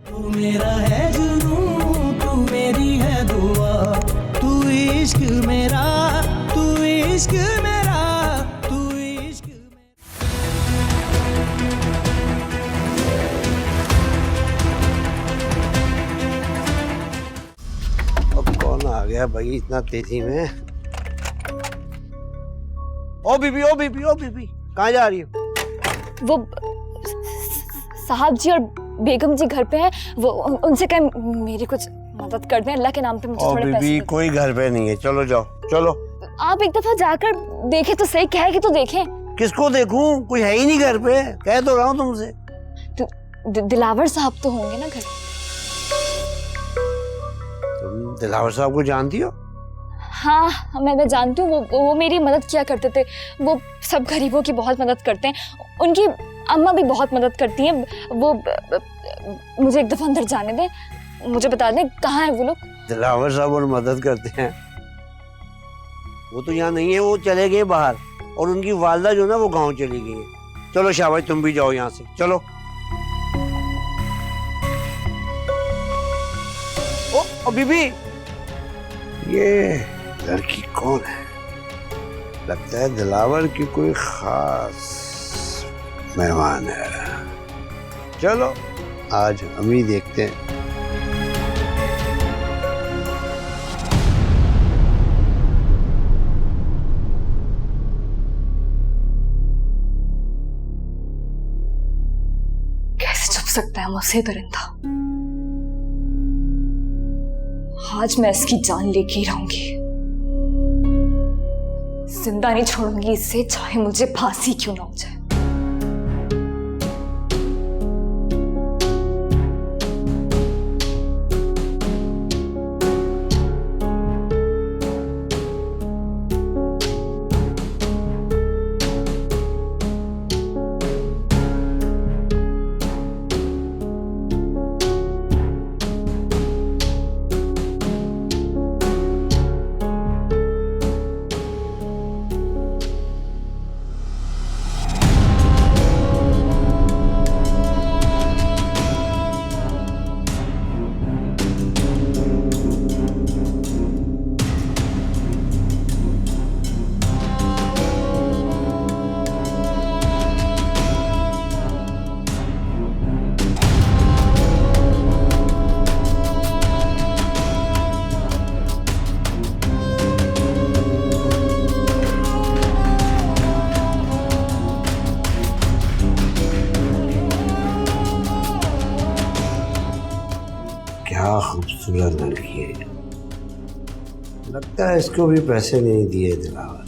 तू मेरा है जुनून, तू मेरी है दुआ, तू इश्क मेरा, तू इश्क मेरा, तू इश्क मेरा। अब कौन आ गया भाई इतना तेजी में? ओ बीबी, ओ बीबी, ओ बीबी, कहाँ जा रही हो? वो साहब जी और बेगम जी घर पे हैं, वो उनसे कहें मेरी कुछ मदद कर दें, अल्लाह के नाम पे मुझे ओ थोड़े बीबी, पैसे कोई घर पे नहीं है, चलो जाओ, चलो। आप एक दफा जाकर देखें तो सही, कहे कि तो देखें। किसको देखूं? कोई है ही नहीं घर पे, कह तो रहा हूँ तुमसे। दिलावर साहब तो होंगे ना घर। तुम दिलावर साहब को जानती हो? हाँ, मैं जानती हूँ, वो मेरी मदद किया करते थे। वो सब गरीबों की बहुत मदद करते हैं। उनकी अम्मा भी बहुत मदद करती हैं। वो मुझे एक दफा अंदर जाने दें, मुझे बता दें कहाँ है वो लोग। दिलावर साहब और मदद करते हैं? वो तो यहाँ नहीं है, वो चले गए बाहर, और उनकी वालदा जो ना वो गांव चली गई है। चलो शाबाश, तुम भी जाओ यहाँ से, चलो। ओ बीबी, ये लड़की कौन है? लगता है दिलावर की कोई खास मेहमान है। चलो आज हम ही देखते हैं। कैसे छुप सकता है मुझसे दरिंदा? आज मैं इसकी जान लेके ही रहूंगी, जिंदा नहीं छोड़ूंगी इसे, चाहे मुझे फांसी क्यों ना हो जाए। क्या खूबसूरत लड़की है। लगता है इसको भी पैसे नहीं दिए दिलावर।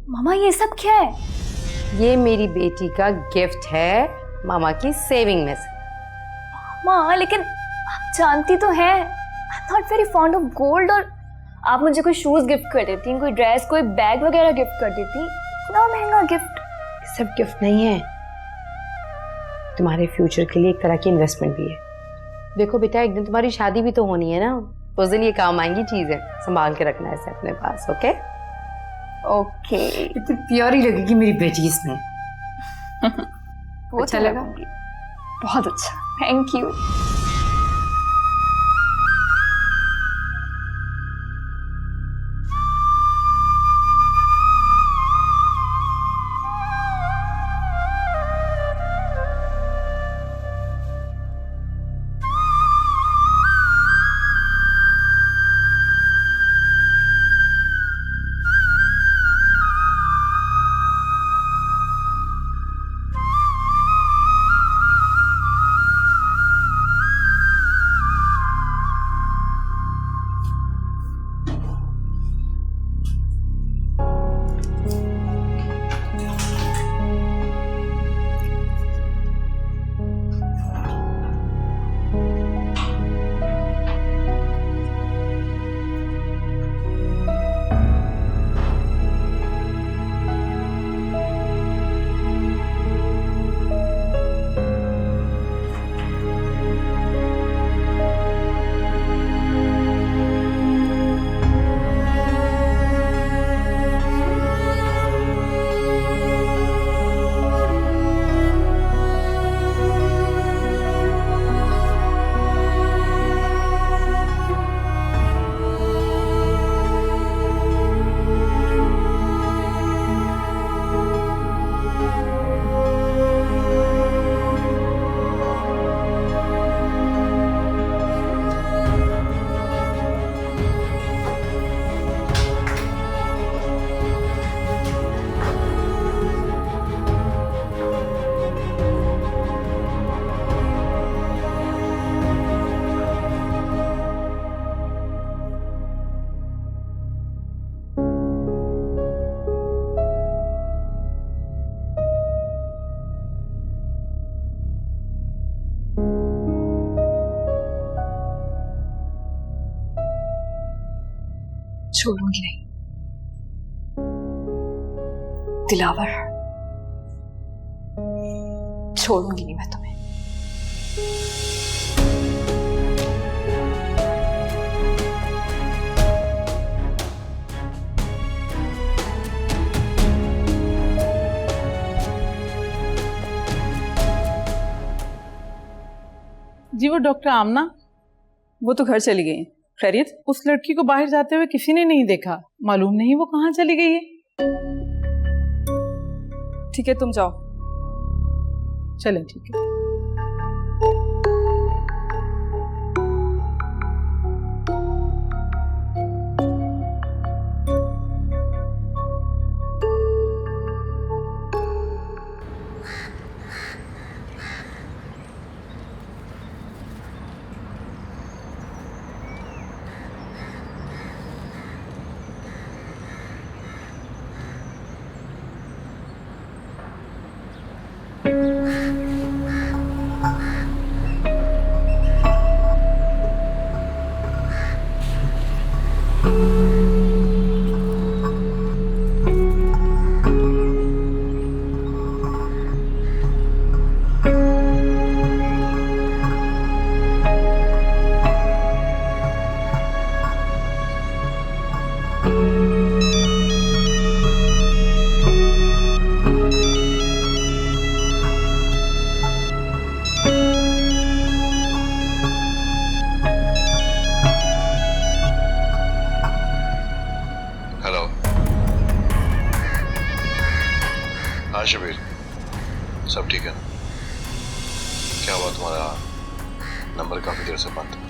मामा ये सब क्या है? ये मेरी बेटी का गिफ्ट है मामा की सेविंग में से। माँ लेकिन आप जानती तो हैं I am not very fond of gold, और आप मुझे कोई शूज गिफ्ट कर देती, कोई ड्रेस, कोई बैग वगैरह गिफ्ट कर देती। इतना महंगा गिफ्ट। सिर्फ गिफ्ट नहीं है, तुम्हारे फ्यूचर के लिए एक तरह की इन्वेस्टमेंट भी है। देखो बेटा, एक दिन तुम्हारी शादी भी तो होनी है ना, उस दिन ये काम आएंगी चीजें, संभाल के रखना है इसे अपने पास। ओके ओके इतनी प्यारी लगेगी मेरी बेटी इसमें। वो अच्छा तो लगा? लगूंगी। बहुत अच्छा, थैंक यू। छोड़ूंगी नहीं दिलावर, छोड़ूंगी नहीं मैं तुम्हें। जी वो डॉक्टर आमना, वो तो घर चली गई। खैरियत? उस लड़की को बाहर जाते हुए किसी ने नहीं देखा, मालूम नहीं वो कहाँ चली गई है। ठीक है तुम जाओ। चलें ठीक है। हाँ शबीर, सब ठीक है ना? क्या हुआ, तुम्हारा नंबर काफी देर से बंद था।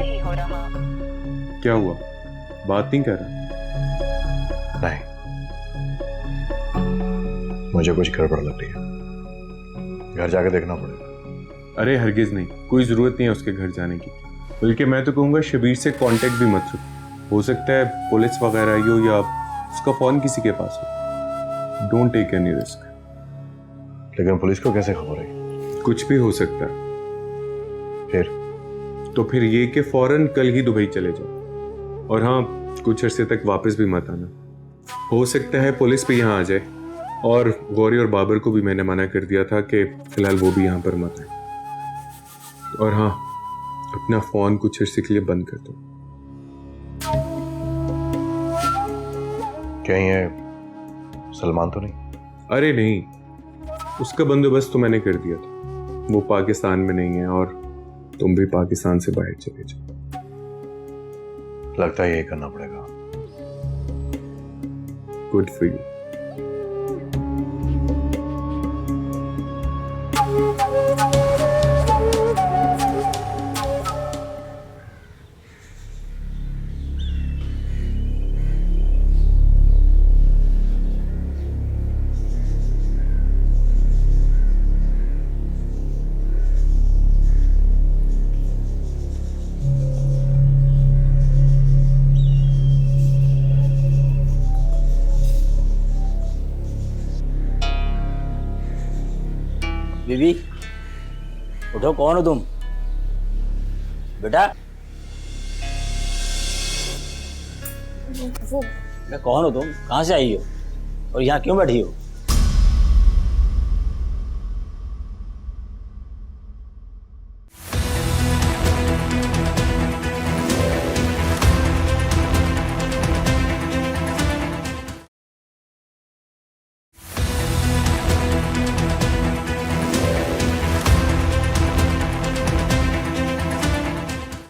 नहीं हो रहा। क्या हुआ? बात नहीं कर रहा? नहीं, मुझे कुछ गड़बड़ लग रही है, घर जाके देखना पड़ेगा। अरे हरगिज नहीं, कोई जरूरत नहीं है उसके घर जाने की। बल्कि मैं तो कहूँगा शबीर से कांटेक्ट भी मत रखो। हो सकता है पुलिस वगैरह आई हो या उसका फोन किसी के पास हो। Don't take any risk. लेकिन पुलिस को कैसे खबर है? कुछ भी हो सकता है। फिर ये कि फौरन कल ही दुबई चले जाओ। और हाँ, कुछ अरसे तक वापस भी मत आना। हो सकता है पुलिस भी यहाँ आ जाए। और गौरी और बाबर को भी मैंने मना कर दिया था कि फिलहाल वो भी यहाँ पर मत आए। और हाँ, अपना फोन कुछ अरसे के लिए बंद कर दो। क्या ये सलमान तो नहीं? अरे नहीं, उसका बंदोबस्त तो मैंने कर दिया था। वो पाकिस्तान में नहीं है और तुम भी पाकिस्तान से बाहर चले जाओ। लगता है यही करना पड़ेगा। Good for you. बीबी उठो, कौन हो तुम? बेटा वो मैं कौन हो तुम? कहाँ से आई हो और यहाँ क्यों बैठी हो?